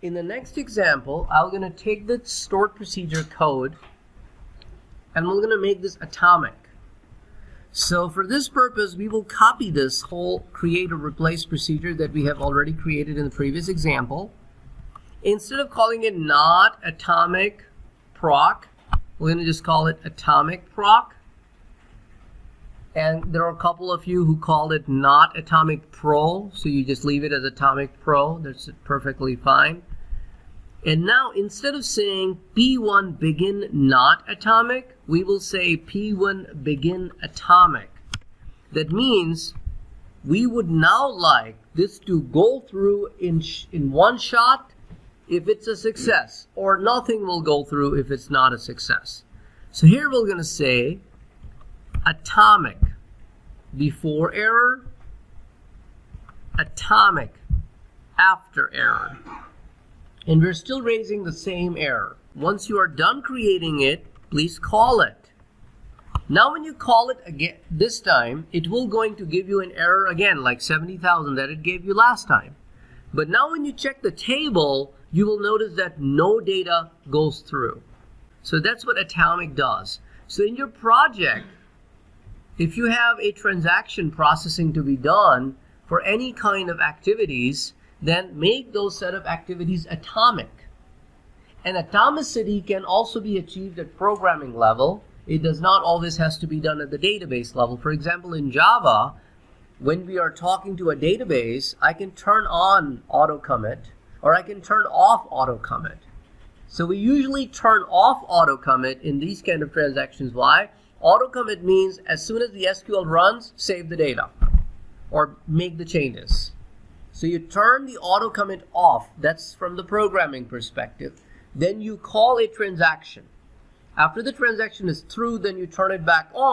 in the next example, I'm going to take the stored procedure code and we're going to make this atomic. So for this purpose, we will copy this whole create or replace procedure that we have already created in the previous example. Instead of calling it not atomic proc, we're going to just call it atomic proc. And there are a couple of you who called it not atomic pro, so you just leave it as atomic pro. That's perfectly fine. And now instead of saying P1 begin not atomic, we will say P1 begin atomic. That means we would now like this to go through in one shot if it's a success, or nothing will go through if it's not a success. So here we're going to say atomic before error, atomic after error. And we're still raising the same error. Once you are done creating it, please call it. Now when you call it again this time, it will going to give you an error again, like 70,000 that it gave you last time. But now when you check the table, you will notice that no data goes through. So that's what atomic does. So in your project, if you have a transaction processing to be done for any kind of activities, then make those set of activities atomic. And atomicity can also be achieved at programming level. It does not always has to be done at the database level. For example, in Java, when we are talking to a database, I can turn on auto commit or I can turn off auto commit. So we usually turn off auto commit in these kind of transactions. Why? Auto commit means as soon as the SQL runs, save the data or make the changes. So you turn the auto commit off. That's from the programming perspective. Then you call a transaction. After the transaction is through, then you turn it back on.